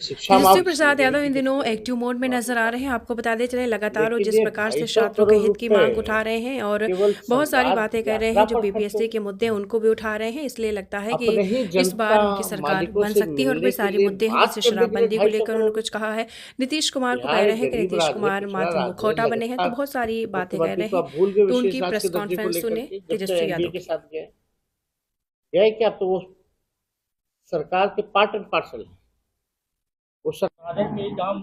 शिक्षा तेजस्वी माफ प्रसाद नहीं यादव इन की दिनों किसने, एक्टिव मोड में नजर आ रहे हैं। आपको बताते चले लगातार वो लेकिन जिस ये प्रकार ढाई से सौ छात्रों के करोड़ हित की रुपए मांग उठा रहे हैं और केवल बहुत सारी संवाद बातें कर रहे यात्रा हैं जो पर खर्च बीपीएससी के होंगे। मुद्दे हैं उनको भी उठा रहे हैं, इसलिए लगता है कि अपने ही इस जनता बार उनकी सरकार मालिकों बन से सकती है। और भी मिलने के सारे लिए मुद्दे हैं, बात जैसे करने के लिए शराबबंदी को 250 लेकर करोड़ उन्होंने रुपए। कुछ कहा है। नीतीश कुमार को कह बिहार रहे एक हैं कि गरीब नीतीश राज्य है, कुमार पिछड़ा माध्यम राज्य है, मुखौटा बने हैं, तो लगातार बहुत सारी बातें कर मुख्यमंत्री रहे तो हैं। आप भूल गए तो उनकी विशेष राज्य प्रेस के दर्जे को कॉन्फ्रेंस लेकर सुने के, जब से तेजस्वी एनडीए यादव के की। साथ गए। क्या तो वो सरकार के पार्ट एंड पार्सल है। वो सरकार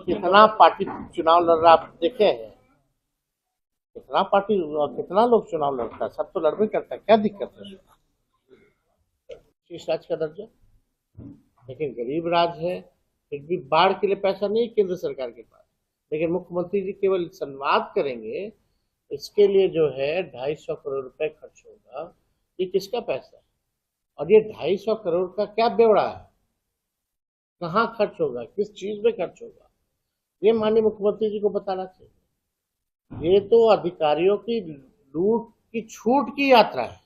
कितना पार्टी चुनाव लड़ रहा आप देखे हैं? कितना पार्टी और कितना लोग चुनाव लड़ता है, सब तो लड़बे करता है, क्या दिक्कत है? शीर्ष राज्य का दर्जा, लेकिन गरीब राज्य है। फिर भी बाढ़ के लिए पैसा नहीं केंद्र सरकार के पास, लेकिन मुख्यमंत्री जी केवल संवाद करेंगे। इसके लिए जो है 250 करोड़ रुपए खर्च होगा। ये किसका पैसा है? और ये 250 करोड़ का क्या ब्यौरा है? कहाँ खर्च होगा, किस चीज में खर्च होगा, ये माननीय मुख्यमंत्री जी को बताना चाहिए। ये तो अधिकारियों की लूट की छूट की यात्रा है।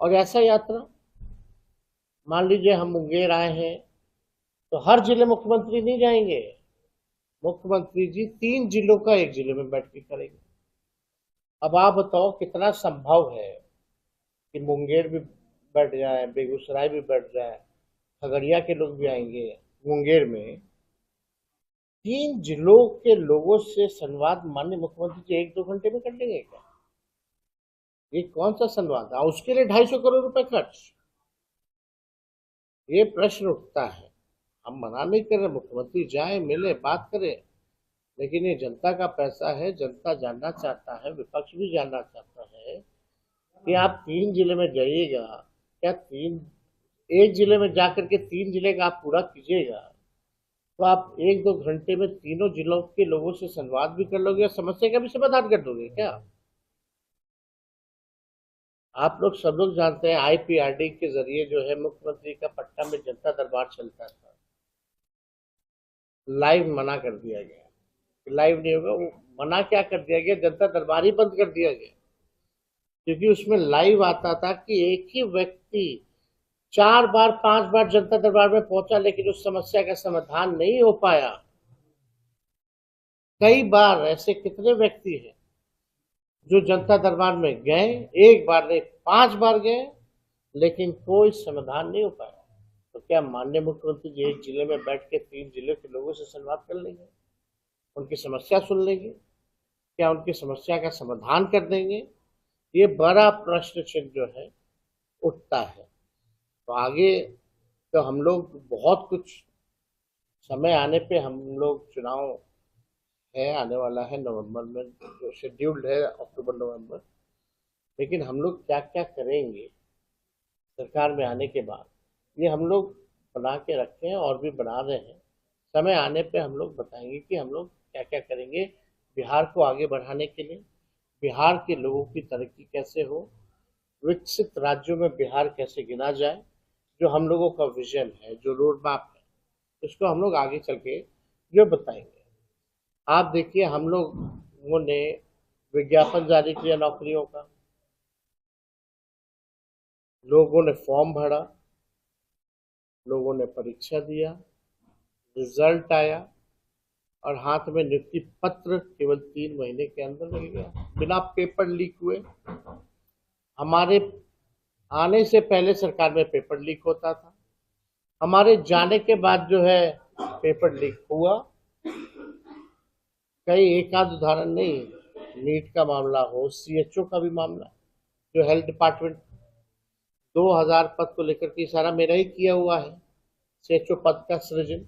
और ऐसा यात्रा, मान लीजिए हम मुंगेर आए हैं, तो हर जिले मुख्यमंत्री नहीं जाएंगे। मुख्यमंत्री जी 3 जिलों का एक जिले में बैठ के करेंगे। अब आप बताओ कितना संभव है कि मुंगेर भी बैठ जाए, बेगूसराय भी बैठ जाए, खगड़िया के लोग भी आएंगे मुंगेर में। 3 जिलों के लोगों से संवाद माननीय मुख्यमंत्री जी 1-2 घंटे में कर लेंगे क्या? ये कौन सा संवाद है? उसके लिए 250 करोड़ रुपए खर्च। ये प्रश्न उठता है। हम मना नहीं कर रहे, मुख्यमंत्री जाए, मिले, बात करें, लेकिन ये जनता का पैसा है। जनता जानना चाहता है, विपक्ष भी जानना चाहता है कि आप 3 जिले में जाइएगा, क्या तीन एक जिले में जाकर के 3 जिले का आप पूरा कीजिएगा, तो आप 1-2 घंटे में तीनों जिलों के लोगों से संवाद भी कर लोगे और समस्या का भी समाधान कर दोगे क्या? आप लोग सब लोग जानते हैं आईपीआरडी के जरिए जो है मुख्यमंत्री का पटना में जनता दरबार चलता था। लाइव मना कर दिया गया, लाइव नहीं होगा वो। मना क्या कर दिया गया, जनता दरबार ही बंद कर दिया गया, क्योंकि उसमें लाइव आता था कि एक ही व्यक्ति 4 बार 5 बार जनता दरबार में पहुंचा, लेकिन उस समस्या का समाधान नहीं हो पाया। कई बार ऐसे कितने व्यक्ति हैं जो जनता दरबार में गए, एक बार नहीं 5 बार गए, लेकिन कोई समाधान नहीं हो पाया। तो क्या माननीय मुख्यमंत्री जी एक जिले में बैठ के 3 जिले के लोगों से संवाद कर लेंगे, उनकी समस्या सुन लेंगे, क्या उनकी समस्या का समाधान कर देंगे? ये बड़ा प्रश्न चिन्ह जो है उठता है। तो आगे तो हम लोग बहुत कुछ, समय आने पे हम लोग चुनाव है, आने वाला है नवंबर में, जो शेड्यूल्ड है अक्टूबर नवंबर। लेकिन हम लोग क्या क्या करेंगे सरकार में आने के बाद, ये हम लोग बना के रखे हैं और भी बना रहे हैं। समय आने पे हम लोग बताएंगे कि हम लोग क्या क्या करेंगे बिहार को आगे बढ़ाने के लिए, बिहार के लोगों की तरक्की कैसे हो, विकसित राज्यों में बिहार कैसे गिना जाए। जो हम लोगों का विजन है, जो रोड मैप है, उसको हम लोग आगे चल के जो बताएंगे। आप देखिए, हम लोगों ने विज्ञापन जारी किया नौकरियों का, लोगों ने फॉर्म भरा, लोगों ने परीक्षा दिया, रिजल्ट आया, और हाथ में नियुक्ति पत्र केवल 3 महीने के अंदर मिल गया, बिना पेपर लीक हुए। हमारे आने से पहले सरकार में पेपर लीक होता था, हमारे जाने के बाद जो है पेपर लीक हुआ। कई एक आध उदाहरण नहीं, नीट का मामला हो, सीएचओ का भी मामला, जो हेल्थ डिपार्टमेंट 2000 पद को लेकर के सारा मेरा ही किया हुआ है, सीएचओ पद का सृजन।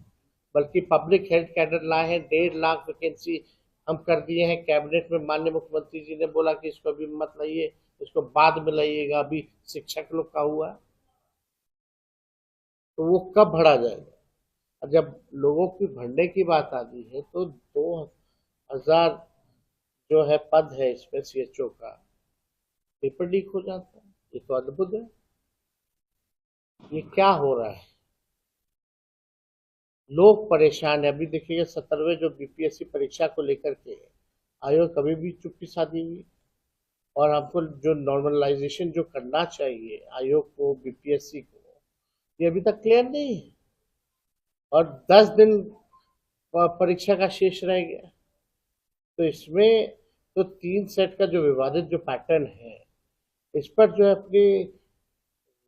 बल्कि पब्लिक हेल्थ कैडर लाए हैं, 1.5 लाख वैकेंसी हम कर दिए हैं। कैबिनेट में माननीय मुख्यमंत्री जी ने बोला कि इसको अभी मत लाइए, इसको बाद में लाइएगा, अभी शिक्षक लोग का हुआ है, तो वो कब भरा जाएगा? और जब लोगों की भरने की बात आती है तो 2000 जो है पद है इसमें सीएचओ का, पेपर लीक हो जाता है। ये तो अद्भुत है। ये क्या हो रहा है? लोग परेशान है। अभी देखिएगा 17वें जो बीपीएससी परीक्षा को लेकर के आयोग कभी भी चुप्पी साधी हुई, और हमको जो नॉर्मलाइजेशन जो करना चाहिए आयोग को, बीपीएससी को, ये अभी तक क्लियर नहीं है। और 10 दिन परीक्षा का शेष रह गया। तो इसमें तो 3 सेट का जो विवादित जो पैटर्न है, इस पर जो है अपनी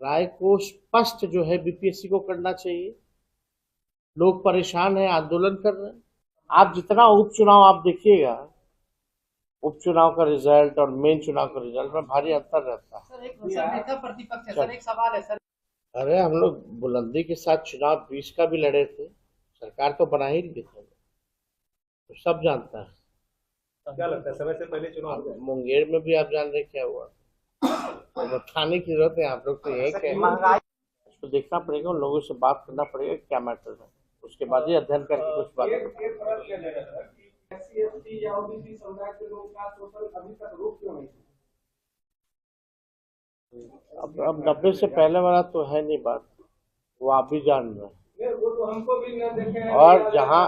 राय को स्पष्ट जो है बीपीएससी को करना चाहिए। लोग परेशान हैं, आंदोलन कर रहे हैं। आप जितना उपचुनाव आप देखिएगा, उपचुनाव का रिजल्ट और मेन चुनाव का रिजल्ट में भारी अंतर रहता है। सर एक नेता प्रतिपक्ष है सर, एक सवाल है सर। अरे हम लोग बुलंदी के साथ चुनाव 20 का भी लड़े थे, सरकार तो बना ही नहीं थे, तो सब जानता है। क्या लगता है समय से पहले चुनाव हुआ? मुंगेर में भी आप जान रहे क्या हुआ, तो बताने की जरूरत है। आप लोग तो यही कह महंगाई उसको देखना पड़ेगा, उन लोगों से बात करना पड़ेगा क्या मैटर है, उसके बाद ही अध्ययन करके कुछ बात करें। SC/ST या OBC समुदाय के लोग का टोटल अभी तक रोक क्यों नहीं? अब 90 से पहले वाला तो है नहीं बात, वो आप भी जान रहे हैं। वो तो हमको भी न देखे और जहाँ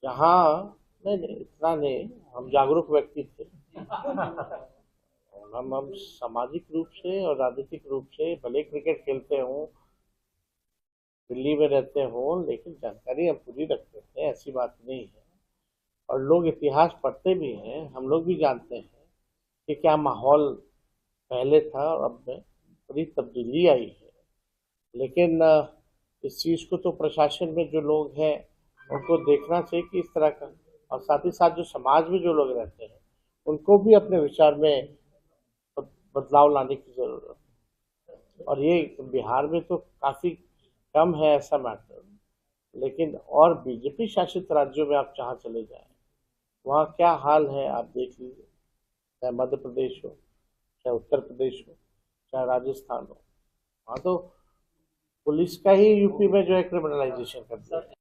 जहाँ नहीं इतना नहीं, हम जागरूक व्यक्ति थे। हम सामाजिक रूप से और राजनीतिक रूप से भले क्रिकेट खेलते हों, दिल्ली में रहते हों, लेकिन जानकारी हम पूरी रखते थे, ऐसी बात नहीं है। और लोग इतिहास पढ़ते भी हैं, हम लोग भी जानते हैं कि क्या माहौल पहले था और अब में बड़ी तब्दीली आई है। लेकिन इस चीज़ को तो प्रशासन में जो लोग हैं उनको देखना चाहिए कि इस तरह का, और साथ ही साथ जो समाज में जो लोग रहते हैं उनको भी अपने विचार में बदलाव लाने की जरूरत है। और ये बिहार में तो काफ़ी कम है ऐसा मैटर, लेकिन और बीजेपी शासित राज्यों में आप जहाँ चले जाएं वहाँ क्या हाल है आप देख लीजिए, चाहे मध्य प्रदेश हो, चाहे उत्तर प्रदेश हो, चाहे राजस्थान हो, वहाँ तो पुलिस का ही यूपी में जो है क्रिमिनलाइजेशन कर दिया है।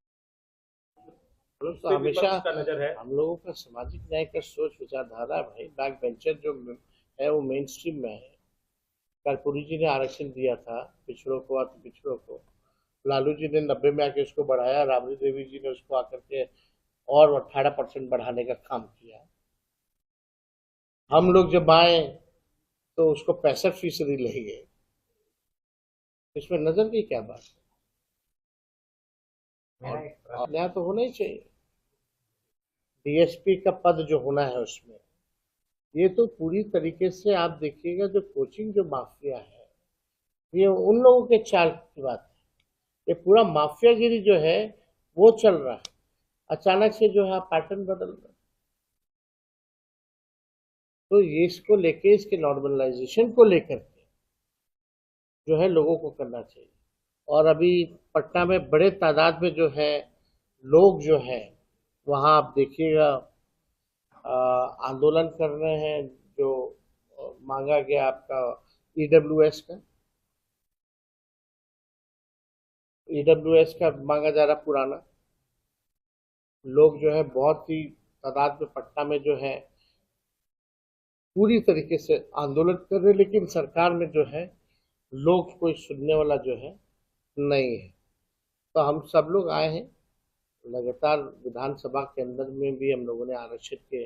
तो हमेशा नजर है। हम लोगों का सामाजिक न्याय का सोच विचारधारा है भाई, बैक बेंचर जो है वो मेन स्ट्रीम में है। कर्पूरी जी ने आरक्षण दिया था पिछड़ों को, अति पिछड़ों को, लालू जी ने 90 में आके उसको बढ़ाया, राबड़ी देवी जी ने उसको आकर के और 18% बढ़ाने का काम किया। हम लोग जब आए तो उसको 65% ले गए। इसमें नजर की क्या बात है? और न्याय तो होना ही चाहिए। डीएसपी का पद जो होना है उसमें, ये तो पूरी तरीके से आप देखिएगा जो कोचिंग जो माफिया है, ये उन लोगों के चाल की बात है। ये पूरा माफियागिरी जो है वो चल रहा है, अचानक से जो है पैटर्न बदल रहा है। तो ये इसको लेके, इसके नॉर्मलाइजेशन को लेकर के जो है लोगों को करना चाहिए। और अभी पटना में बड़े तादाद में जो है लोग जो है वहाँ आप देखिएगा आंदोलन कर रहे हैं, जो मांगा गया आपका ईडब्ल्यूएस का मांगा जा रहा पुराना। लोग जो है बहुत ही तादाद में पटना में जो है पूरी तरीके से आंदोलन कर रहे हैं, लेकिन सरकार में जो है लोग कोई सुनने वाला जो है नहीं है। तो हम सब लोग आए हैं, लगातार विधानसभा के अंदर में भी हम लोगों ने आरक्षण के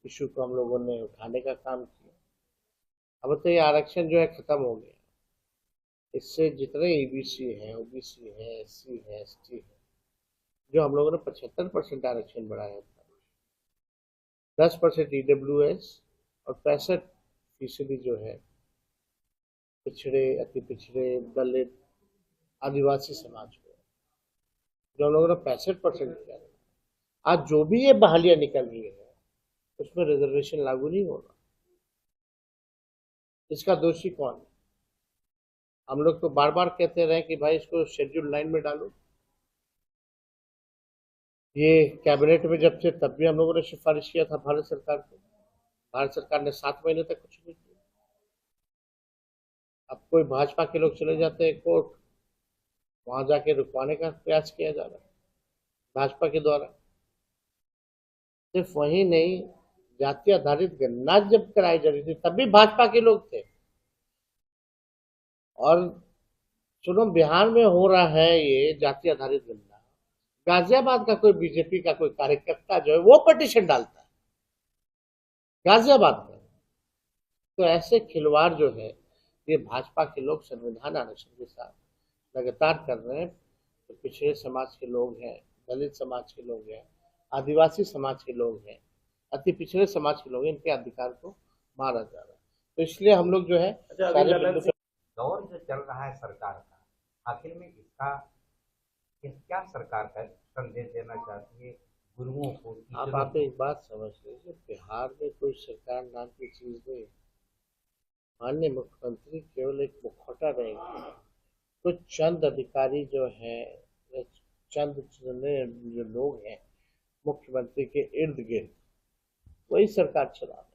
इशू को हम लोगों ने उठाने का काम किया। अब तो ये आरक्षण जो है खत्म हो गया। इससे जितने ईबीसी है, ओबीसी है, एससी है, एसटी है, जो हम लोगों ने 75% आरक्षण बढ़ाया था, 10% ईडब्ल्यूएस और 65% जो है पिछड़े, अति पिछड़े, दलित, आदिवासी समाज को, जो हम लोगों ने 65% किया। आज जो भी ये बहालियां निकल रही है उसमें रिजर्वेशन लागू नहीं होगा। इसका दोषी कौन है? हम लोग तो बार बार कहते रहे कि भाई इसको शेड्यूल 9 में डालो। ये कैबिनेट में जब थे तब भी हम लोगों ने सिफारिश किया था भारत सरकार को। भारत सरकार ने 7 महीने तक कुछ नहीं किया। अब कोई भाजपा के लोग चले जाते हैं कोर्ट, वहां जाके रुकवाने का प्रयास किया जा रहा है भाजपा के द्वारा। सिर्फ वही नहीं, जाति आधारित गणना जब कराई जा रही थी तब भी भाजपा के लोग थे। और सुनो, बिहार में हो रहा है ये जाति आधारित गणना, गाजियाबाद का कोई बीजेपी का कोई कार्यकर्ता जो है वो पिटीशन डालता है गाजियाबाद में। तो ऐसे खिलवाड़ जो है ये भाजपा के लोग संविधान आरक्षण के साथ लगातार कर रहे हैं। पिछड़े समाज के लोग हैं, दलित समाज के लोग हैं, आदिवासी समाज के लोग हैं, अति पिछड़े समाज के लोग हैं, इनके अधिकार को मारा जा रहा है। तो इसलिए हम लोग जो है सारे बिंदु पे दौर जो चल रहा है सरकार का, आखिर में इसका क्या सरकार का संदेश देना चाहती है गुरुओं को, टीचरों आप को? एक बात समझ लीजिए, बिहार में कोई सरकार नाम की चीज नहीं है। माननीय मुख्यमंत्री केवल एक मुखौटा रहेंगे। कुछ चंद अधिकारी जो है, चंद चुने जो लोग हैं मुख्यमंत्री के इर्द गिर्द, वही सरकार चला रहे हैं।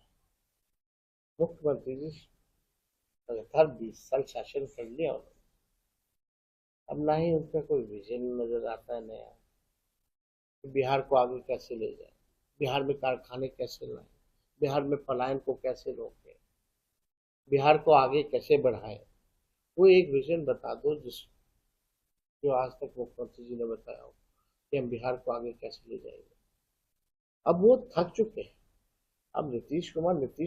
मुख्यमंत्री जी लगातार 20 साल शासन कर लिया उन्होंने, अब ना ही उनका कोई विजन नजर आता है नया कि बिहार को आगे कैसे ले जाए, बिहार में कारखाने कैसे लाएं, बिहार में पलायन को कैसे रोकें, बिहार को आगे कैसे बढ़ाएं। वो एक विजन बता दो जो आज तक मुख्यमंत्री जी ने बताया हो कि हम बिहार को आगे कैसे ले जाएंगे। अब वो थक चुके हैं। अब नीतीश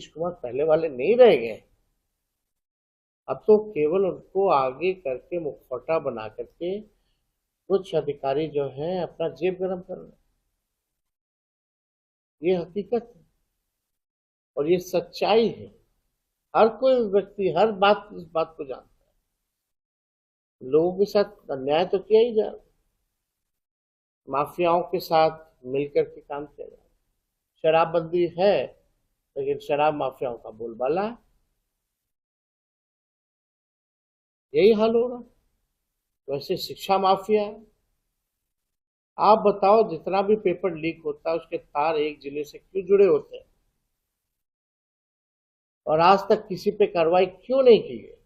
कुमार पहले वाले नहीं रह गए। अब तो केवल उनको आगे करके मुखौटा बना करके कुछ अधिकारी जो हैं अपना जेब गरम कर रहे हैं। ये हकीकत है और ये सच्चाई है। हर कोई व्यक्ति हर बात इस बात को जानता है। लोगों के साथ अन्याय तो किया ही जा रहा है, माफियाओं के साथ मिलकर के काम किया जा रहा है। शराबबंदी है लेकिन शराब माफियाओं का बोलबाला है। यही हाल हो रहा है। वैसे शिक्षा माफिया है। आप बताओ, जितना भी पेपर लीक होता है उसके तार एक जिले से क्यों जुड़े होते हैं और आज तक किसी पे कार्रवाई क्यों नहीं की गई?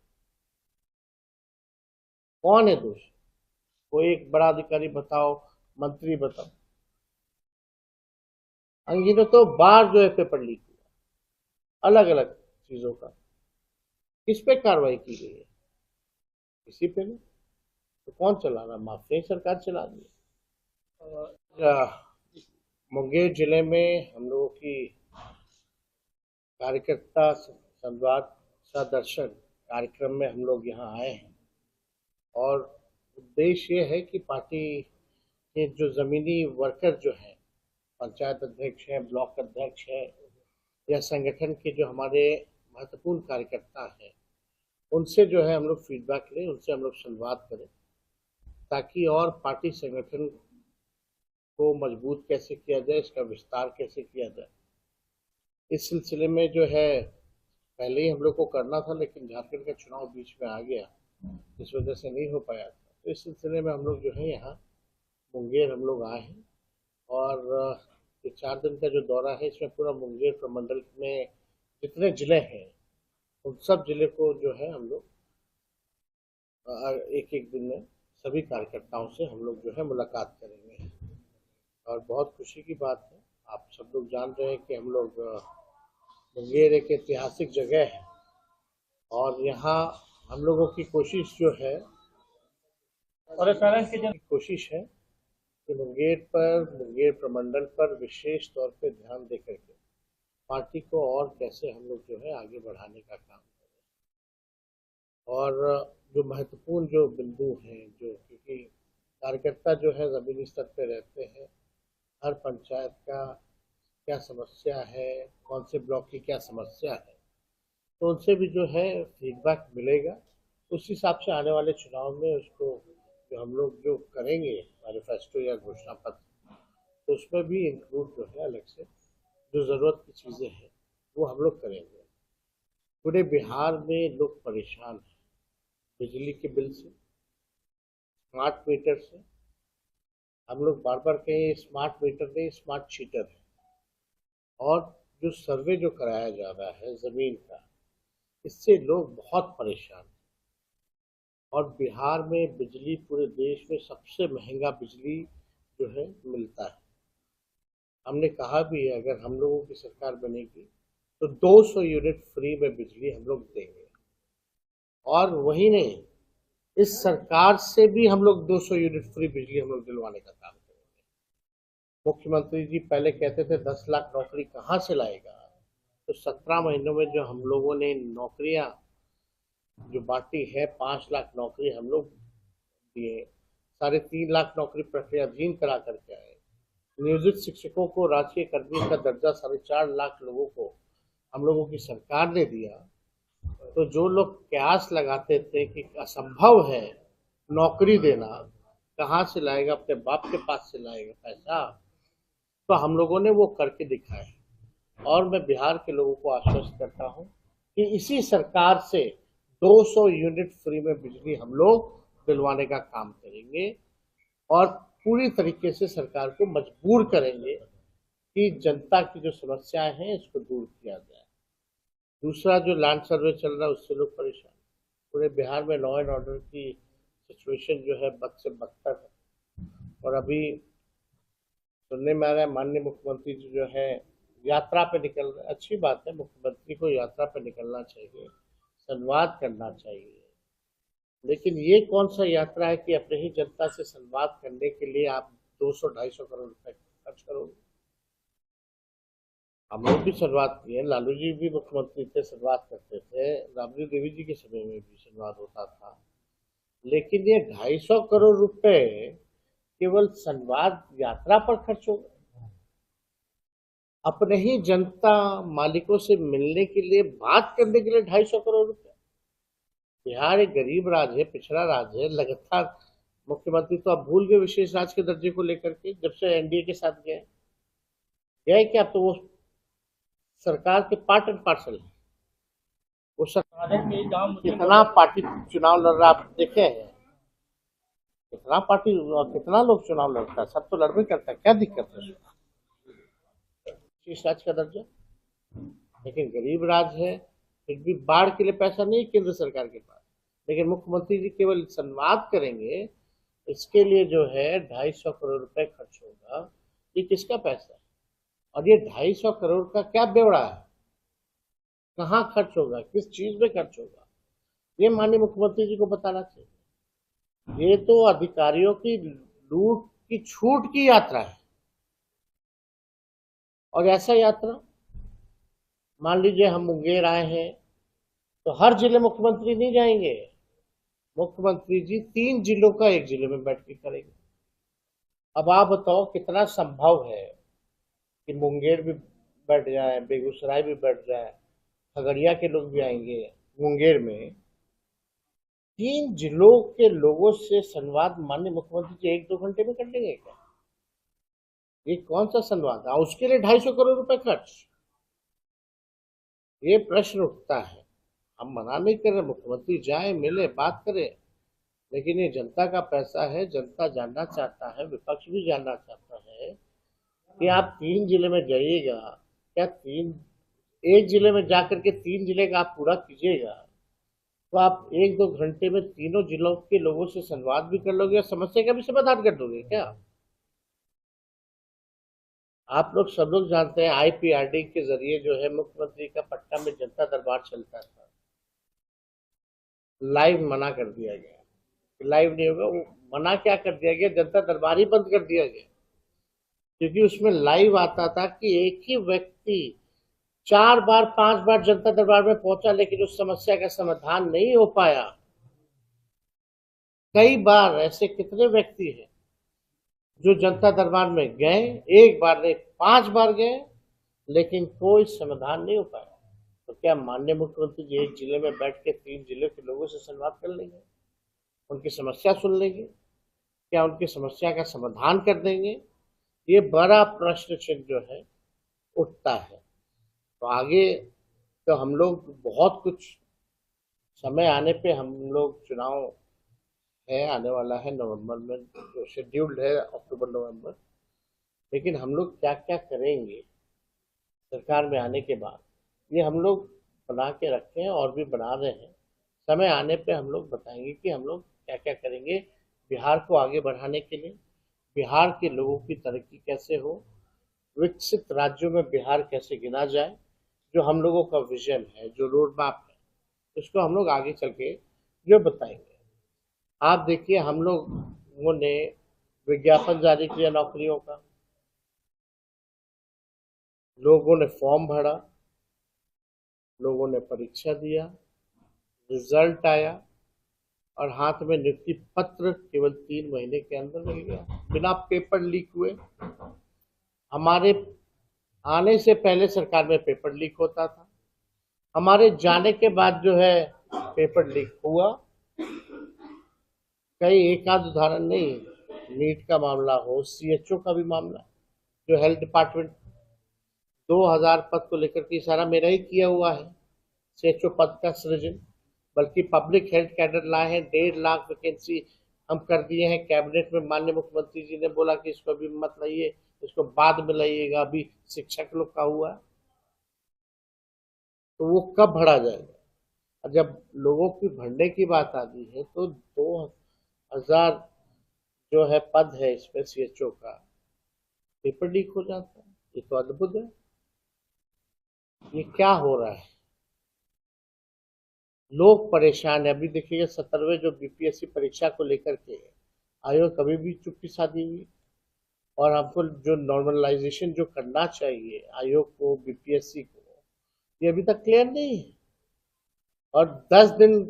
कौन है दोषी? कोई एक बड़ा अधिकारी बताओ, मंत्री बताओ। अनगिनतों बार जो है पेपर लीक हुआ अलग अलग चीजों का, किस पे कार्रवाई की गई है? किसी पे नहीं। तो कौन चला रहा? माफिया सरकार चला रही है। मुंगेर जिले में हम लोगों की कार्यकर्ता संवाद सदर्शन कार्यक्रम में हम लोग यहाँ आए हैं और उद्देश्य ये है कि पार्टी के जो जमीनी वर्कर जो हैं, पंचायत अध्यक्ष हैं, ब्लॉक अध्यक्ष हैं या संगठन के जो हमारे महत्वपूर्ण कार्यकर्ता हैं, उनसे जो है हम लोग फीडबैक लें, उनसे हम लोग संवाद करें ताकि और पार्टी संगठन को मजबूत कैसे किया जाए, इसका विस्तार कैसे किया जाए। इस सिलसिले में जो है पहले ही हम लोग को करना था लेकिन झारखंड का चुनाव बीच में आ गया, इस वजह से नहीं हो पाया था। तो इस सिलसिले में हम लोग जो है यहाँ मुंगेर हम लोग आए हैं और ये 4 दिन का जो दौरा है इसमें पूरा मुंगेर प्रमंडल में जितने जिले हैं उन सब जिले को जो है हम लोग एक एक दिन में सभी कार्यकर्ताओं से हम लोग जो है मुलाकात करेंगे। और बहुत खुशी की बात है, आप सब लोग जान रहे हैं कि हम लोग मुंगेर एक ऐतिहासिक जगह है और यहाँ हम लोगों की कोशिश जो है कोशिश है कि मुंगेर प्रमंडल पर विशेष तौर पे ध्यान दे करके पार्टी को और कैसे हम लोग जो है आगे बढ़ाने का काम करें। और जो महत्वपूर्ण जो बिंदु हैं, जो क्योंकि कार्यकर्ता जो है ज़मीनी स्तर पे रहते हैं, हर पंचायत का क्या समस्या है, कौन से ब्लॉक की क्या समस्या है, तो उनसे भी जो है फीडबैक मिलेगा। उस हिसाब से आने वाले चुनाव में उसको जो हम लोग जो करेंगे मैनिफेस्टो या घोषणा पत्र, तो उसमें भी इंक्लूड जो है अलग से जो ज़रूरत की चीज़ें हैं वो हम लोग करेंगे। पूरे बिहार में लोग परेशान हैं बिजली के बिल से, स्मार्ट मीटर से। हम लोग बार बार कहें स्मार्ट मीटर नहीं, स्मार्ट शीटर है। और जो सर्वे जो कराया जा रहा है ज़मीन का, इससे लोग बहुत परेशान हैं। और बिहार में बिजली पूरे देश में सबसे महंगा बिजली जो है मिलता है। हमने कहा भी है अगर हम लोगों की सरकार बनेगी तो 200 यूनिट फ्री में बिजली हम लोग देंगे। और वही नहीं, इस सरकार से भी हम लोग 200 यूनिट फ्री बिजली हम लोग दिलवाने का काम करेंगे। मुख्यमंत्री जी पहले कहते थे 10 लाख नौकरी कहाँ से लाएगा, तो 17 महीनों में जो हम लोगों ने नौकरियां जो बांटी है, 5 लाख नौकरी हम लोग दिए। 3.5 लाख नौकरी प्रक्रियाधीन करा करके आए। नियोजित शिक्षकों को राजकीय कर्मी का दर्जा 4.5 लाख लोगों को हम लोगों की सरकार ने दिया। तो जो लोग कयास लगाते थे कि असंभव है नौकरी देना, कहाँ से लाएगा, अपने बाप के पास से लाएगा पैसा, तो हम लोगों ने वो करके दिखाया। और मैं बिहार के लोगों को आश्वस्त करता हूँ कि इसी सरकार से 200 यूनिट फ्री में बिजली हम लोग दिलवाने का काम करेंगे और पूरी तरीके से सरकार को मजबूर करेंगे कि जनता की जो समस्याएं हैं इसको दूर किया जाए। दूसरा जो लैंड सर्वे चल रहा है उससे लोग परेशान। पूरे बिहार में लॉ एंड ऑर्डर की सिचुएशन जो है बद से बदतर है। और अभी सुनने में आ रहा है माननीय मुख्यमंत्री जी जो है यात्रा पे निकल रहे। अच्छी बात है, मुख्यमंत्री को यात्रा पे निकलना चाहिए, संवाद करना चाहिए, लेकिन ये कौन सा यात्रा है कि अपने ही जनता से संवाद करने के लिए आप 200-250 करोड़ रुपए खर्च करोगे। हम लोग भी संवाद किए, लालू जी भी मुख्यमंत्री थे, संवाद करते थे, राबड़ी देवी जी के समय में भी संवाद होता था, लेकिन ये 250 करोड़ रुपए केवल संवाद यात्रा पर खर्च होगा। अपने ही जनता मालिकों से मिलने के लिए, बात करने के लिए 250 करोड़ रुपए। बिहार एक गरीब राज्य है, पिछड़ा राज्य है। लगातार मुख्यमंत्री तो अब भूल गए विशेष राज्य के दर्जे को लेकर के, जब से एनडीए के साथ गए क्या, तो वो सरकार के पार्ट एंड पार्सल है। वो सरकार कितना पार्टी चुनाव लड़ रहा आप देखे हैं, कितना पार्टी और कितना लोग चुनाव लड़ता है, सब तो लड़बे करता है, क्या दिक्कत है विशेष राज्य का दर्जा। लेकिन गरीब राज्य है, फिर भी बाढ़ के लिए पैसा नहीं केंद्र सरकार के पास, लेकिन मुख्यमंत्री जी केवल संवाद करेंगे, इसके लिए जो है 250 करोड़ रुपए खर्च होगा। ये किसका पैसा है और ये 250 करोड़ का क्या ब्यौरा है, कहाँ खर्च होगा, किस चीज में खर्च होगा, ये माननीय मुख्यमंत्री जी को बताना चाहिए। ये तो अधिकारियों की लूट की छूट की यात्रा है। और ऐसा यात्रा, मान लीजिए हम मुंगेर आए हैं तो हर जिले मुख्यमंत्री नहीं जाएंगे, मुख्यमंत्री जी 3 जिलों का एक जिले में बैठ के करेंगे। अब आप बताओ कितना संभव है कि मुंगेर भी बैठ जाए, बेगूसराय भी बैठ जाए, खगड़िया के लोग भी आएंगे मुंगेर में। 3 जिलों के लोगों से संवाद माननीय मुख्यमंत्री जी 1-2 घंटे में कर लेंगे क्या? ये कौन सा संवाद है? उसके लिए 250 करोड़ रुपए खर्च। ये प्रश्न उठता है। हम मना नहीं कर रहे, मुख्यमंत्री जाए, मिले, बात करें, लेकिन ये जनता का पैसा है, जनता जानना चाहता है, विपक्ष भी जानना चाहता है कि आप 3 जिले में जाइएगा, क्या एक जिले में जाकर के 3 जिले का आप पूरा कीजिएगा, तो आप 1-2 घंटे में तीनों जिलों के लोगों से संवाद भी कर लोगे और समस्या का भी समाधान कर दोगे क्या? आप लोग सब लोग जानते हैं आईपीआरडी के जरिए जो है मुख्यमंत्री का पटना में जनता दरबार चलता था, लाइव मना कर दिया गया, लाइव नहीं होगा। वो मना क्या कर दिया गया, जनता दरबार ही बंद कर दिया गया, क्योंकि उसमें लाइव आता था कि एक ही व्यक्ति 4 बार 5 बार जनता दरबार में पहुंचा, लेकिन उस समस्या का समाधान नहीं हो पाया। कई बार ऐसे कितने व्यक्ति हैं जो जनता दरबार में गए, 1 बार नहीं 5 बार गए, लेकिन कोई समाधान नहीं हो पाया। तो क्या माननीय मुख्यमंत्री जी एक जिले में बैठ के 3 जिले के लोगों से संवाद कर लेंगे, उनकी समस्या सुन लेंगे, क्या उनकी समस्या का समाधान कर देंगे? ये बड़ा प्रश्न चिन्ह जो है उठता है। तो आगे तो हम लोग बहुत कुछ, समय आने पे हम लोग चुनाव है, आने वाला है नवंबर में, जो शेड्यूल्ड है अक्टूबर-नवंबर, लेकिन हम लोग क्या क्या करेंगे सरकार में आने के बाद, ये हम लोग बना के रखे हैं और भी बना रहे हैं। समय आने पे हम लोग बताएंगे कि हम लोग क्या क्या करेंगे बिहार को आगे बढ़ाने के लिए, बिहार के लोगों की तरक्की कैसे हो, विकसित राज्यों में बिहार कैसे गिना जाए। जो हम लोगों का विजन है, जो रोड मैप है, उसको हम लोग आगे चल के जो बताएंगे। आप देखिए, हम लोगों ने विज्ञापन जारी किया नौकरियों का, लोगों ने फॉर्म भरा, लोगों ने परीक्षा दिया, रिजल्ट आया, और हाथ में नियुक्ति पत्र केवल 3 महीने के अंदर मिल गया, बिना पेपर लीक हुए। हमारे आने से पहले सरकार में पेपर लीक होता था, हमारे जाने के बाद जो है पेपर लीक हुआ। कई एक आध उदाहरण नहीं, नीट का मामला हो, सीएचओ का भी मामला, जो हेल्थ डिपार्टमेंट 2000 पद को लेकर के इशारा मेरा ही किया हुआ है, सीएचओ पद का सृजन, बल्कि पब्लिक हेल्थ कैडर लाए हैं, 1.5 लाख वैकेंसी हम कर दिए हैं। कैबिनेट में माननीय मुख्यमंत्री जी ने बोला कि इसको अभी मत लाइए, इसको बाद में लाइएगा, अभी शिक्षक लोग का हुआ है, तो वो कब भरा जाएगा? और जब लोगों की भरने की बात आती है तो 2000 जो है पद है इसमें सीएचओ का, पेपर लीक हो जाता है। ये तो अद्भुत है, ये क्या हो रहा है? लोग परेशान है। अभी देखिएगा 17वें जो बीपीएससी परीक्षा को लेकर के आयोग कभी भी चुप्पी साधी हुई, और हमको जो नॉर्मलाइजेशन जो करना चाहिए आयोग को, बीपीएससी को, ये अभी तक क्लियर नहीं है। और 10 दिन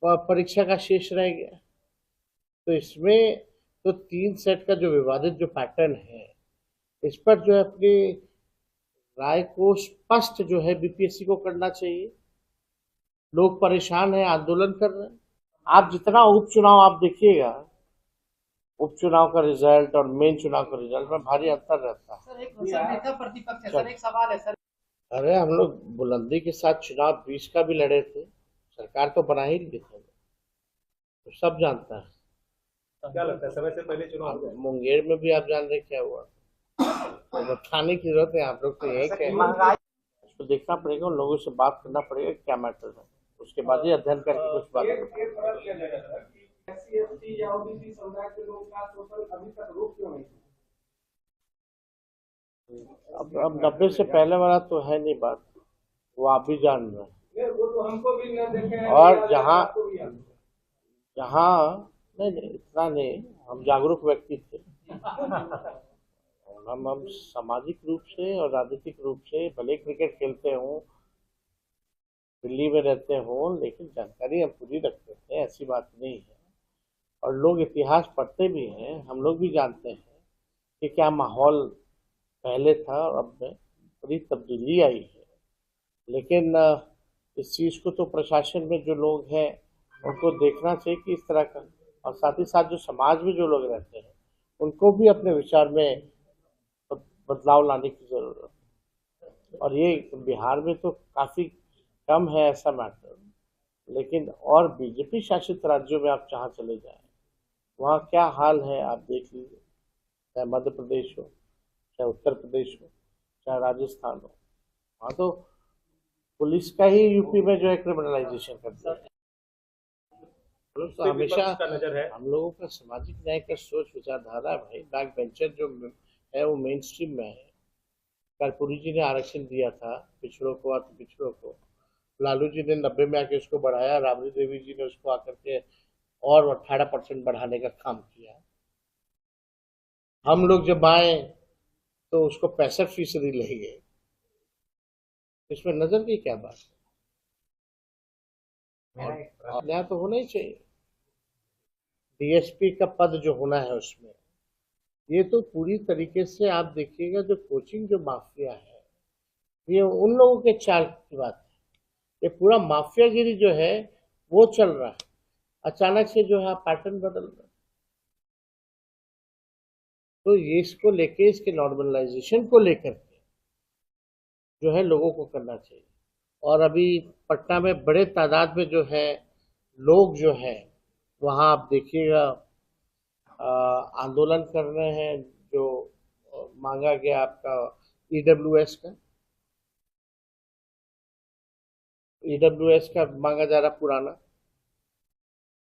परीक्षा का शेष रह गया, तो इसमें तो 3 सेट का जो विवादित जो पैटर्न है, इस पर जो है अपनी राय को स्पष्ट जो है बीपीएससी को करना चाहिए। लोग परेशान हैं, आंदोलन कर रहे हैं। आप जितना उपचुनाव आप देखिएगा, उपचुनाव का रिजल्ट और मेन चुनाव का रिजल्ट में भारी अंतर रहता है। सर एक नेता प्रतिपक्ष है सर, एक सवाल है सर। अरे हम लोग बुलंदी के साथ चुनाव 20 का भी लड़े थे, सरकार तो बना ही लिए थे, तो सब जानता है। क्या लगता है समय से पहले चुनाव हुआ? मुंगेर में भी आप जान रहे क्या हुआ, तो बताने की जरूरत है। आप लोग तो यही कहें, महंगाई इसको देखना पड़ेगा, उन लोगों से बात करना पड़ेगा क्या मैटर है, उसके बाद ही अध्ययन करके कुछ बात एक सवाल किया जाएगा सर कि एससी एसटी या ओबीसी समुदाय के लोगों का टोटल अभी तक रोक क्यों नहीं? अब 90 से पहले वाला तो है नहीं बात, वो आप भी जान रहे हैं। नहीं, वो तो हमको भी न देखे हैं, और जहाँ आपको भी याद है। जहाँ नहीं इतना नहीं, हम जागरूक व्यक्ति थे। हम सामाजिक रूप से और राजनीतिक रूप से भले क्रिकेट खेलते हों, दिल्ली में रहते हों, लेकिन जानकारी हम पूरी रखते थे, ऐसी बात नहीं है। और लोग इतिहास पढ़ते भी हैं, हम लोग भी जानते हैं कि क्या माहौल पहले था और अब में बड़ी तब्दीली आई है। लेकिन इस चीज़ को तो प्रशासन में जो लोग हैं उनको देखना चाहिए कि इस तरह का, और साथ ही साथ जो समाज में जो लोग रहते हैं उनको भी अपने विचार में बदलाव लाने की जरूरत है। और ये बिहार में तो काफ़ी कम है ऐसा मैटर, लेकिन और बीजेपी शासित राज्यों में आप जहाँ चले जाएं, वहाँ क्या हाल है आप देख लीजिए, चाहे मध्य प्रदेश हो, चाहे उत्तर प्रदेश हो, चाहे राजस्थान हो, वहाँ तो पुलिस का ही यूपी में जो है क्रिमिनलाइजेशन कर दिया है। तो हमेशा नजर है हम लोगों का सामाजिक न्याय का सोच विचारधारा है भाई, बैक बेंचर जो है वो मेन स्ट्रीम में है। कर्पूरी जी ने आरक्षण दिया था पिछड़ों को, अति पिछड़ों को, लालू जी ने 90 में आके उसको बढ़ाया, राबड़ी देवी जी ने उसको आकर के और 18% बढ़ाने का काम किया। हम लोग जब आए तो उसको 65% ले गए। इसमें नजर की क्या बात है? मेरा एक प्रश्न और न्याय तो होना ही चाहिए। डीएसपी का पद जो होना है उसमें, ये तो पूरी तरीके से आप देखिएगा, जो कोचिंग जो माफिया है, ये उन लोगों के चाल की बात है। ये पूरा माफियागिरी जो है वो चल रहा है, अचानक से जो है पैटर्न बदल रहा है। तो ये इसको लेके, इसके नॉर्मलाइजेशन को लेकर के जो है लोगों को करना चाहिए। और अभी पटना में बड़े तादाद में जो है लोग जो है वहाँ आप देखिएगा आंदोलन कर रहे हैं, जो मांगा गया आपका ईडब्ल्यूएस का मांगा जा रहा पुराना।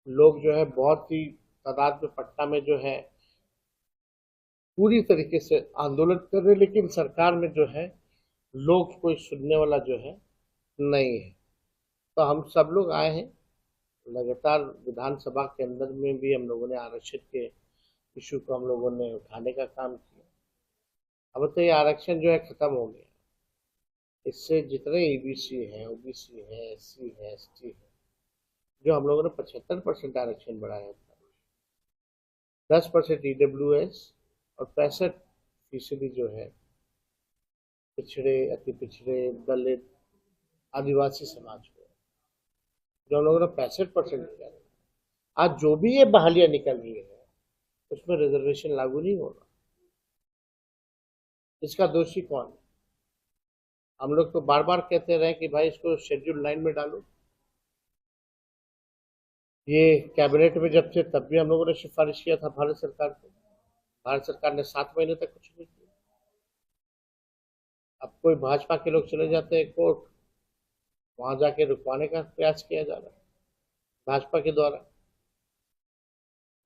लोग जो है बहुत ही तादाद में पटना में जो है पूरी तरीके से आंदोलन कर रहे हैं, लेकिन सरकार में जो है लोग कोई सुनने वाला जो है नहीं है। तो हम सब लोग आए हैं, लगातार विधानसभा के अंदर में भी हम लोगों ने आरक्षण के इशू को हम लोगों ने उठाने का काम किया। अब तो ये आरक्षण जो है खत्म हो गया, इससे जितने ईबीसी है, ओबीसी है, एससी है, एसटी है, जो हम लोगों ने 75% आरक्षण बढ़ाया था, 10% EWS और 65% जो है पिछड़े, अति पिछड़े, दलित, आदिवासी समाज को, जो हम लोगों ने 65% किया था। आज जो भी ये बहालियां निकल रही है उसमें रिजर्वेशन लागू नहीं होगा। इसका दोषी कौन है? हम लोग तो बार बार कहते रहे कि भाई इसको शेड्यूल 9 में डालो। ये कैबिनेट में जब थे तब भी हम लोगों ने सिफारिश किया था भारत सरकार को। भारत सरकार ने 7 महीने तक कुछ नहीं किया। अब कोई भाजपा के लोग चले जाते हैं कोर्ट, वहां जाके रुकवाने का प्रयास किया जा रहा है भाजपा के द्वारा।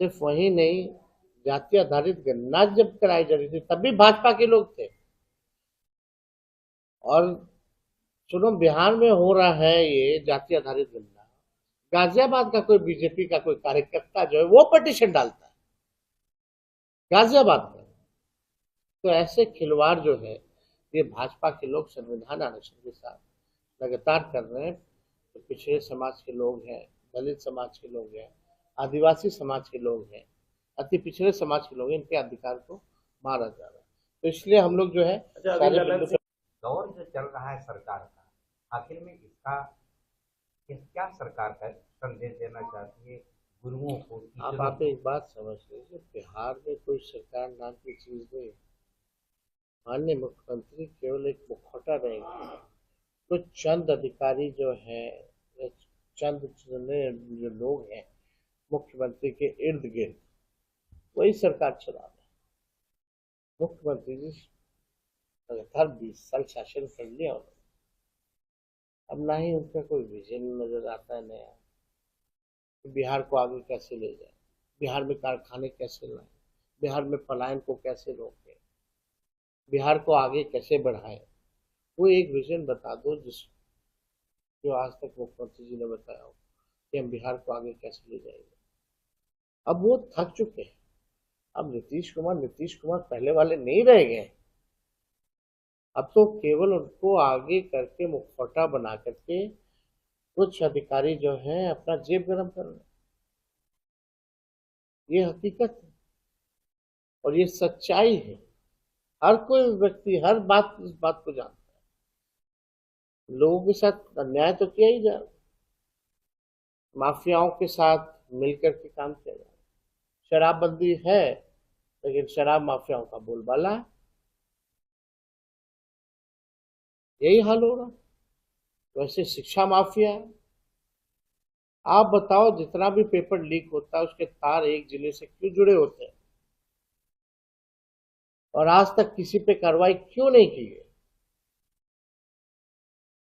सिर्फ वही नहीं, जाति आधारित गणना जब कराई जा रही थी तब भी भाजपा के लोग थे। और सुनो, बिहार में हो रहा है ये जाति आधारित गणना, गाजियाबाद का कोई बीजेपी का कोई कार्यकर्ता जो है वो पिटीशन डालता है गाजियाबाद में। तो ऐसे खिलवाड़ जो है ये भाजपा के लोग संविधान आरक्षण के साथ लगातार कर रहे हैं। तो पिछड़े समाज के लोग हैं, दलित समाज के लोग हैं, आदिवासी समाज के लोग हैं, अति पिछड़े समाज के लोग हैं, इनके अधिकार को मारा जा रहा है। तो इसलिए हम लोग जो है सारे बिंदु पे दौर जो चल रहा है सरकार का, आखिर में इसका क्या सरकार का संदेश देना चाहती है गुरुओं को? आप एक बात समझ लीजिए, बिहार में कोई सरकार नाम की चीज नहीं। माननीय मुख्यमंत्री केवल एक मुखौटा रहेंगे। तो चंद अधिकारी जो है, चंद जो लोग हैं मुख्यमंत्री के इर्द गिर्द, वही सरकार चला रहे हैं। मुख्यमंत्री जी लगातार 20 साल शासन कर लिया उन्होंने, अब ना ही उनका कोई विजन नजर आता है नया। बिहार को आगे कैसे ले जाए, बिहार में कारखाने कैसे लाए, बिहार में पलायन को कैसे रोके, बिहार को आगे कैसे बढ़ाए। वो एक विजन बता दो जो आज तक मुख्यमंत्री जी ने बताया हो कि हम बिहार को आगे कैसे ले जाएंगे। अब वो थक चुके हैं। अब नीतीश कुमार पहले वाले नहीं रह गए। अब तो केवल उनको आगे करके मुखौटा बना करके कुछ अधिकारी जो हैं अपना जेब गरम कर रहे हैं। ये हकीकत है और ये सच्चाई है। हर कोई व्यक्ति हर बात इस बात को जानता है। लोगों के साथ अन्याय तो किया ही जा रहा है, माफियाओं के साथ मिलकर के काम किया जा रहा है। शराबबंदी है लेकिन शराब माफियाओं का बोलबाला है। यही हाल हो रहा है। वैसे शिक्षा माफिया है। आप बताओ, जितना भी पेपर लीक होता है उसके तार एक जिले से क्यों जुड़े होते हैं और आज तक किसी पे कार्रवाई क्यों नहीं की गई?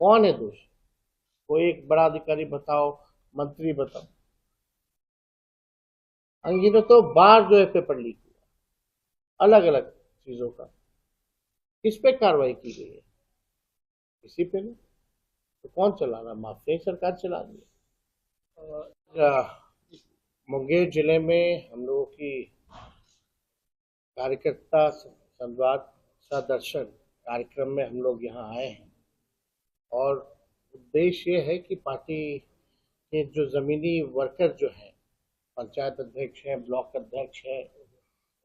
कौन है दोषी? कोई एक बड़ा अधिकारी बताओ, मंत्री बताओ। अंगिनों तो बार जो है पेपर लीक हुआ अलग अलग चीजों का, किस पे कार्रवाई की गई है? किसी पे नहीं। तो कौन चला रहा? माफिया सरकार चला रही है। मुंगेर जिले में हम लोगों की कार्यकर्ता संवाद सदर्शन कार्यक्रम में हम लोग यहाँ आए हैं और उद्देश्य ये है कि पार्टी के जो जमीनी वर्कर जो हैं, पंचायत अध्यक्ष हैं, ब्लॉक अध्यक्ष हैं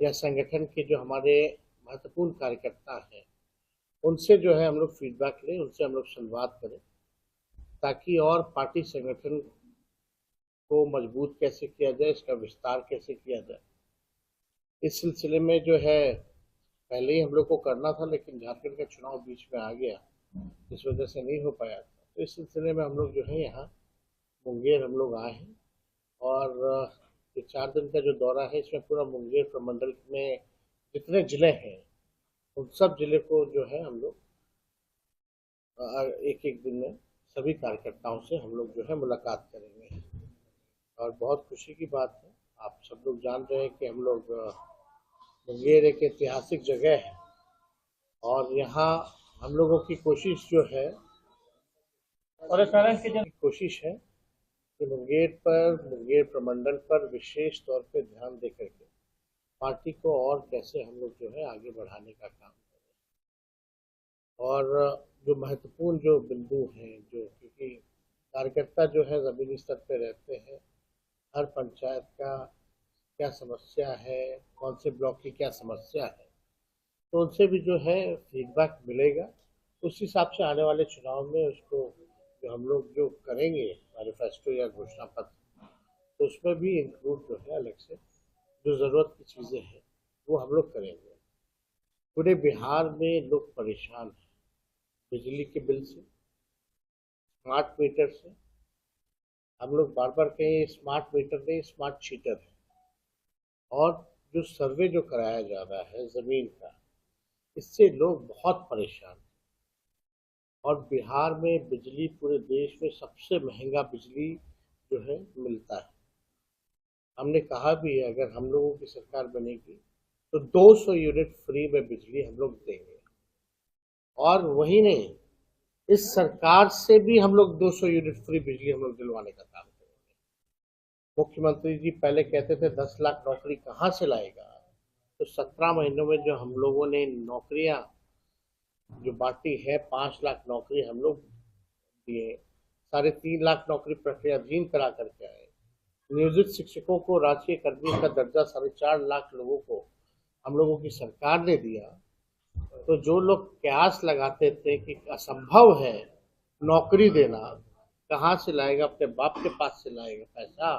या संगठन के जो हमारे महत्वपूर्ण कार्यकर्ता हैं, उनसे जो है हम लोग फीडबैक लें, उनसे हम लोग संवाद करें ताकि और पार्टी संगठन को मजबूत कैसे किया जाए, इसका विस्तार कैसे किया जाए। इस सिलसिले में जो है पहले ही हम लोग को करना था लेकिन झारखंड का चुनाव बीच में आ गया, इस वजह से नहीं हो पाया था। तो इस सिलसिले में हम लोग जो है यहाँ मुंगेर हम लोग आए हैं और ये 4 दिन का जो दौरा है इसमें पूरा मुंगेर प्रमंडल में जितने जिले हैं उन सब जिले को जो है हम लोग एक एक दिन में सभी कार्यकर्ताओं से हम लोग जो है मुलाकात करेंगे। और बहुत खुशी की बात है, आप सब लोग जान रहे हैं कि हम लोग मुंगेर एक ऐतिहासिक जगह है और यहाँ हम लोगों की कोशिश जो है कोशिश है कि मुंगेर प्रमंडल पर विशेष तौर पे ध्यान दे करके पार्टी को और कैसे हम लोग जो है आगे बढ़ाने का काम करें। और जो महत्वपूर्ण जो बिंदु हैं, जो क्योंकि कार्यकर्ता जो है जमीनी स्तर पे रहते हैं, हर पंचायत का क्या समस्या है, कौन से ब्लॉक की क्या समस्या है, तो उनसे भी जो है फीडबैक मिलेगा। उस हिसाब से आने वाले चुनाव में उसको जो हम लोग जो करेंगे मैनिफेस्टो या घोषणा पत्र, तो उसमें भी इंक्लूड जो है अलग से जो ज़रूरत की चीज़ें हैं वो हम लोग करेंगे। पूरे बिहार में लोग परेशान हैं बिजली के बिल से, स्मार्ट मीटर से। हम लोग बार बार कहें स्मार्ट मीटर नहीं, स्मार्ट शीटर है। और जो सर्वे जो कराया जा रहा है ज़मीन का, इससे लोग बहुत परेशान हैं। और बिहार में बिजली पूरे देश में सबसे महंगा बिजली जो है मिलता है। हमने कहा भी है अगर हम लोगों की सरकार बनेगी तो 200 यूनिट फ्री में बिजली हम लोग देंगे। और वही नहीं, इस सरकार से भी हम लोग 200 यूनिट फ्री बिजली हम लोग दिलवाने का काम करेंगे। मुख्यमंत्री जी पहले कहते थे 10 लाख नौकरी कहाँ से लाएगा, तो 17 महीनों में जो हम लोगों ने नौकरियां जो बांटी है, 5 लाख नौकरी हम लोग दिए, 3.5 लाख नौकरी प्रक्रियाधीन करा करके आए। नियोजित शिक्षकों को राजकीय कर्मी का दर्जा 4.5 लाख लोगों को हम लोगों की सरकार ने दिया। तो जो लोग कयास लगाते थे कि असंभव है नौकरी देना, कहाँ से लाएगा, अपने बाप के पास से लाएगा पैसा,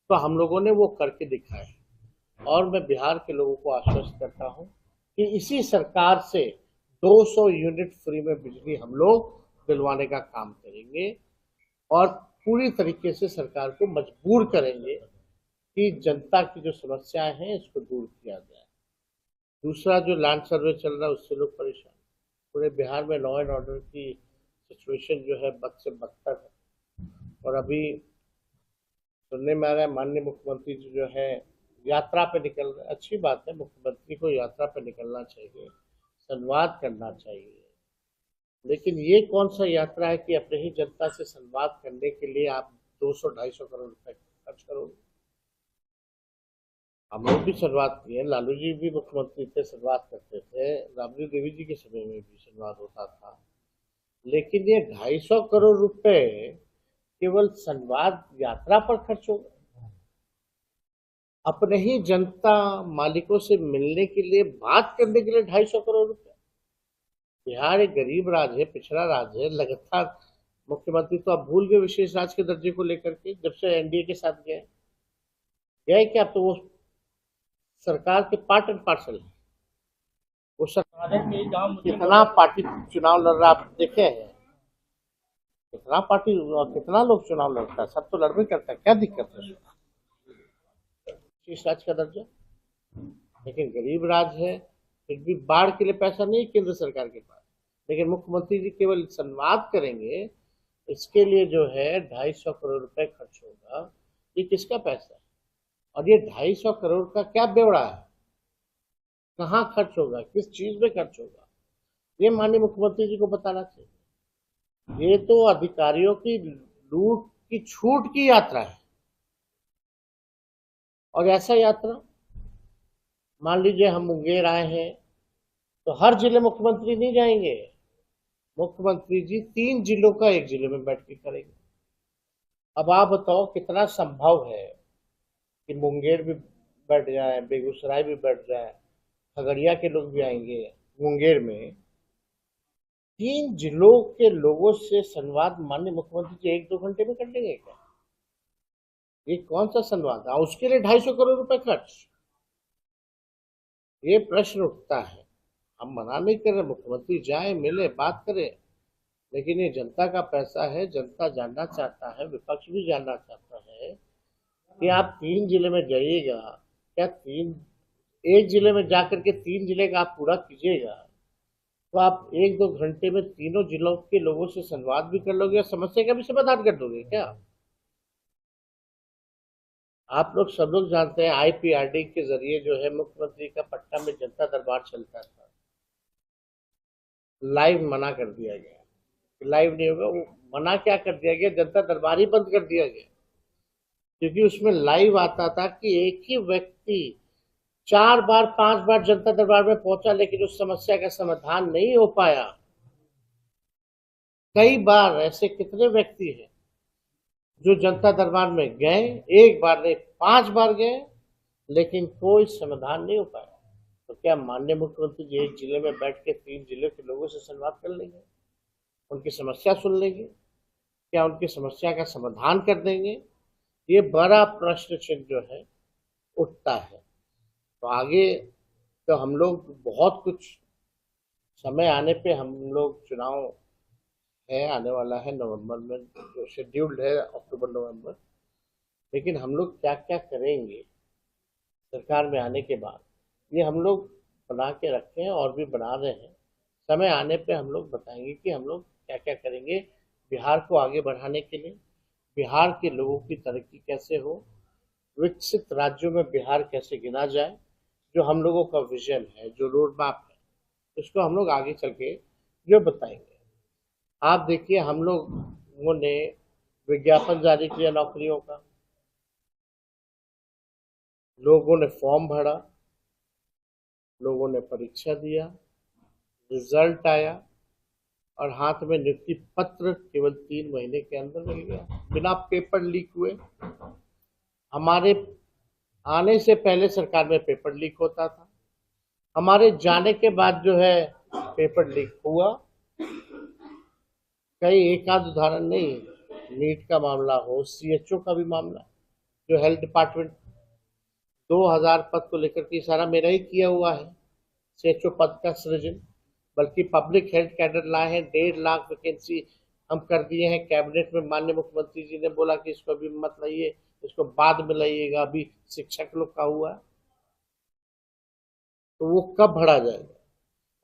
तो हम लोगों ने वो करके दिखाए। और मैं बिहार के लोगों को आश्वस्त करता हूँ कि इसी सरकार से 200 यूनिट फ्री में बिजली हम लोग दिलवाने का काम करेंगे और पूरी तरीके से सरकार को मजबूर करेंगे कि जनता की जो समस्याएं हैं इसको दूर किया जाए। दूसरा जो लैंड सर्वे चल रहा है उससे लोग परेशान। पूरे बिहार में लॉ एंड ऑर्डर की सिचुएशन जो है बद से बदतर है। और अभी सुनने में आ रहा है माननीय मुख्यमंत्री जी जो है यात्रा पे निकल रहे हैं। अच्छी बात है, मुख्यमंत्री को यात्रा पे निकलना चाहिए, संवाद करना चाहिए। लेकिन ये कौन सा यात्रा है कि अपने ही जनता से संवाद करने के लिए आप 200-250 करोड़ रुपए खर्च करोगे। हम लोग भी संवाद किए, लालू जी भी मुख्यमंत्री थे, संवाद करते थे, राबड़ी देवी जी के समय में भी संवाद होता था। लेकिन ये 250 करोड़ रुपए केवल संवाद यात्रा पर खर्च हो गए। अपने ही जनता मालिकों से मिलने के लिए, बात करने के लिए 250 करोड़ रुपए। बिहार एक गरीब राज्य है, पिछड़ा राज्य है। लगातार मुख्यमंत्री तो आप भूल गए विशेष राज्य के दर्जे को लेकर के, जब से एनडीए के साथ गए क्या, तो वो सरकार के पार्ट एंड पार्सल है। वो सरकार कितना पार्टी चुनाव लड़ रहा आप देखे हैं, कितना पार्टी और कितना लोग चुनाव लड़ता है, सब तो लड़बे करता है, क्या दिक्कत है विशेष राज्य का दर्जा। लेकिन गरीब राज्य है, फिर भी बाढ़ के लिए पैसा नहीं केंद्र सरकार के पास। लेकिन मुख्यमंत्री जी केवल संवाद करेंगे, इसके लिए जो है 250 करोड़ रुपए खर्च होगा। ये किसका पैसा है और ये 250 करोड़ का क्या ब्यौरा है, कहाँ खर्च होगा, किस चीज में खर्च होगा, ये माननीय मुख्यमंत्री जी को बताना चाहिए। ये तो अधिकारियों की लूट की छूट की यात्रा है। और ऐसा यात्रा, मान लीजिए हम मुंगेर आए हैं तो हर जिले मुख्यमंत्री नहीं जाएंगे, मुख्यमंत्री जी 3 जिलों का एक जिले में बैठ के करेंगे। अब आप बताओ कितना संभव है कि मुंगेर भी बैठ जाए, बेगूसराय भी बैठ जाए, खगड़िया के लोग भी आएंगे मुंगेर में। 3 जिलों के लोगों से संवाद माननीय मुख्यमंत्री जी 1-2 घंटे में कर लेंगे क्या? ये कौन सा संवाद है? उसके लिए 250 करोड़ रुपए खर्च। ये प्रश्न उठता है। हम मना नहीं कर रहे, मुख्यमंत्री जाए, मिले, बात करें, लेकिन ये जनता का पैसा है। जनता जानना चाहता है, विपक्ष भी जानना चाहता है कि आप 3 जिले में जाइएगा, क्या एक जिले में जाकर के 3 जिले का आप पूरा कीजिएगा तो आप 1-2 घंटे में तीनों जिलों के लोगों से संवाद भी कर लोगे और समस्या का भी समाधान कर दोगे क्या? आप लोग सब लोग जानते हैं आईपीआरडी के जरिए जो है मुख्यमंत्री का पटना में जनता दरबार चलता था, लाइव मना कर दिया गया, लाइव नहीं होगा। वो मना क्या कर दिया गया, जनता दरबार ही बंद कर दिया गया, क्योंकि उसमें लाइव आता था कि एक ही व्यक्ति 4 बार 5 बार जनता दरबार में पहुंचा लेकिन उस समस्या का समाधान नहीं हो पाया। कई बार ऐसे कितने व्यक्ति हैं जो जनता दरबार में गए, एक बार नहीं 5 बार गए, लेकिन कोई समाधान नहीं हो पाया। तो क्या माननीय मुख्यमंत्री जी एक जिले में बैठ के 3 जिले के लोगों से संवाद कर लेंगे, उनकी समस्या सुन लेंगे, क्या उनकी समस्या का समाधान कर देंगे? ये बड़ा प्रश्न चिन्ह जो है उठता है। तो आगे तो हम लोग बहुत कुछ समय आने पे हम लोग चुनाव है आने वाला है नवंबर में, जो शेड्यूल्ड है अक्टूबर नवंबर, लेकिन हम लोग क्या क्या करेंगे सरकार में आने के बाद, ये हम लोग बना के रखे हैं और भी बना रहे हैं। समय आने पे हम लोग बताएंगे कि हम लोग क्या क्या करेंगे बिहार को आगे बढ़ाने के लिए, बिहार के लोगों की तरक्की कैसे हो, विकसित राज्यों में बिहार कैसे गिना जाए। जो हम लोगों का विजन है, जो रोड मैप है, उसको हम लोग आगे चल के जो बताएंगे। आप देखिए, हम लोगों ने विज्ञापन जारी किया नौकरियों का, लोगों ने फॉर्म भरा, लोगों ने परीक्षा दिया, रिजल्ट आया और हाथ में नियुक्ति पत्र केवल 3 महीने के अंदर मिल गया, बिना पेपर लीक हुए। हमारे आने से पहले सरकार में पेपर लीक होता था, हमारे जाने के बाद जो है पेपर लीक हुआ। कई एक आध उदाहरण नहीं, नीट का मामला हो, सीएचओ का भी मामला, जो हेल्थ डिपार्टमेंट 2000 पद को लेकर के सारा मेरा ही किया हुआ है, सीएचओ पद का सृजन, बल्कि पब्लिक हेल्थ कैडर लाए हैं, 1.5 लाख वैकेंसी हम कर दिए हैं। कैबिनेट में माननीय मुख्यमंत्री जी ने बोला कि इसको अभी मत लाइए, इसको बाद में लाइएगा, अभी शिक्षक लोग का हुआ, तो वो कब भरा जाएगा?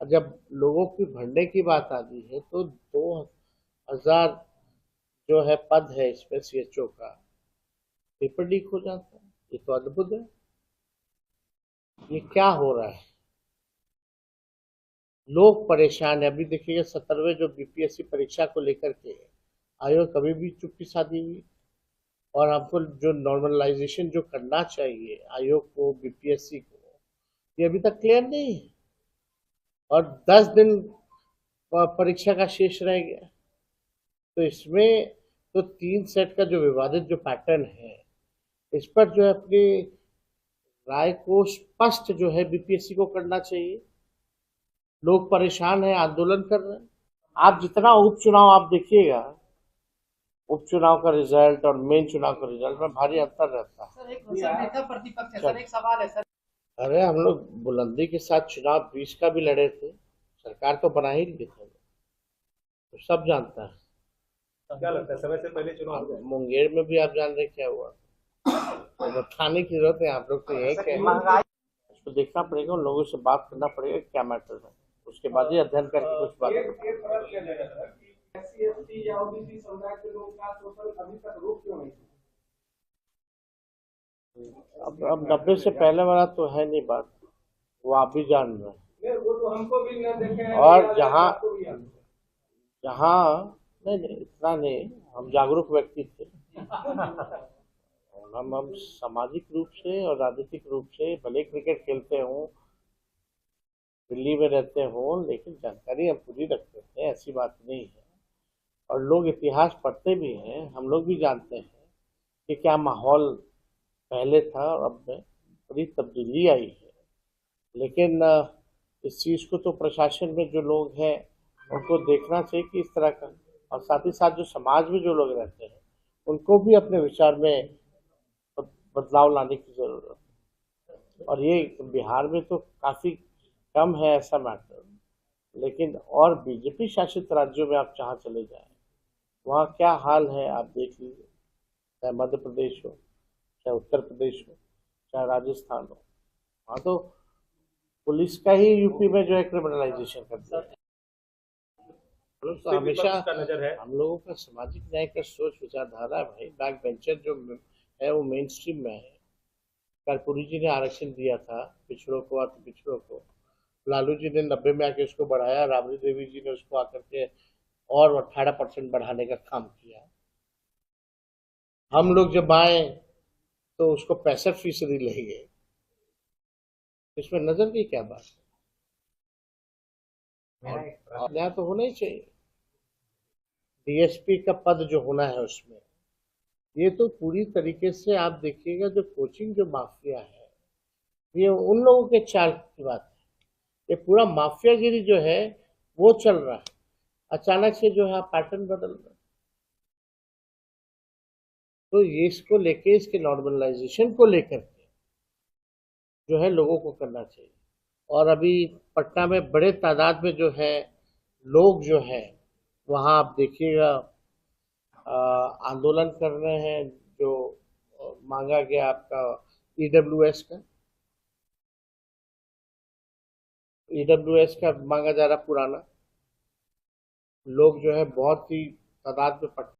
और जब लोगों की भरने की बात आती है तो 2000 जो है पद है इसमें सीएचओ का, पेपर लीक हो जाता है। ये तो अद्भुत है, ये क्या हो रहा है? लोग परेशान है। अभी देखिएगा 17वें जो बीपीएससी परीक्षा को लेकर के आयोग कभी भी चुप्पी साधी हुई, और हमको जो नॉर्मलाइजेशन जो करना चाहिए आयोग को, बीपीएससी को, ये अभी तक क्लियर नहीं है। और 10 दिन परीक्षा का शेष रह गया, तो इसमें तो 3 सेट का जो विवादित जो पैटर्न है, इस पर जो है अपनी राय को स्पष्ट जो है बीपीएससी को करना चाहिए। लोग परेशान हैं, आंदोलन कर रहे हैं। आप जितना उपचुनाव आप देखिएगा, उपचुनाव का रिजल्ट और मेन चुनाव का रिजल्ट में भारी अंतर रहता है। सर एक नेता प्रतिपक्ष है सर, एक सवाल है सर। अरे हम लोग बुलंदी के साथ चुनाव 20 का भी लड़े थे, सरकार तो बना ही लिए थे, तो सब जानता है। क्या लगता है समय से पहले चुनाव मुंगेर में भी आप जान रहे क्या हुआ, तो बताने की जरूरत है। आप लोग तो यही कहें, उसको देखना पड़ेगा, उन लोगों से बात करना पड़ेगा क्या मैटर है, उसके बाद ही अध्ययन करके कुछ बात एक तरफ किया जाएगा सर कि SC/ST या ओबीसी समुदाय के लोगों का शोषण अभी तक रोक क्यों नहीं? अब 90 से पहले वाला तो है नहीं बात, वो आप भी जान रहे हैं। वो तो हमको भी न देखे, और जहाँ नहीं इतना नहीं, हम जागरूक व्यक्ति थे, हम सामाजिक रूप से और राजनीतिक रूप से भले क्रिकेट खेलते हों, दिल्ली में रहते हों, लेकिन जानकारी हम पूरी रखते थे, ऐसी बात नहीं है। और लोग इतिहास पढ़ते भी हैं, हम लोग भी जानते हैं कि क्या माहौल पहले था और अब में बड़ी तब्दीली आई है। लेकिन इस चीज़ को तो प्रशासन में जो लोग हैं उनको देखना चाहिए कि इस तरह का, और साथ ही साथ जो समाज में जो लोग रहते हैं उनको भी अपने विचार में बदलाव लाने की जरूरत है। और ये बिहार में तो काफ़ी कम है ऐसा मैटर, लेकिन और बीजेपी शासित राज्यों में आप जहाँ चले जाएं, वहाँ क्या हाल है आप देख लीजिए, चाहे मध्य प्रदेश हो, चाहे उत्तर प्रदेश हो, चाहे राजस्थान हो, वहाँ तो पुलिस का ही यूपी में जो है क्रिमिनलाइजेशन कर दिया है। तो हमेशा हम लोगों का सामाजिक न्याय का सोच विचारधारा है भाई, बैक बेंचर जो है वो मेन स्ट्रीम में है। कर्पूरी जी ने आरक्षण दिया था पिछड़ों को, अति पिछड़ों को, लालू जी ने 90 में आके उसको बढ़ाया, राबड़ी देवी जी ने उसको आकर के और 18% बढ़ाने का काम किया। हम लोग जब आए तो उसको 65% ले गए, इसमें नजर की क्या बात है? न्याय तो होना ही चाहिए। डीएसपी का पद जो होना है उसमें ये तो पूरी तरीके से आप देखिएगा, जो कोचिंग जो माफिया है, ये उन लोगों के चाल की बात है। ये पूरा माफियागिरी जो है वो चल रहा है। अचानक से जो है पैटर्न बदल रहा है। तो ये इसको लेके, इसके नॉर्मलाइजेशन को लेकर के जो है लोगों को करना चाहिए। और अभी पटना में बड़े तादाद में जो है लोग जो है वहाँ आप देखिएगा आंदोलन कर रहे हैं, जो मांगा गया आपका ईडब्ल्यूएस का मांगा जा रहा पुराना। लोग जो है बहुत ही तादाद में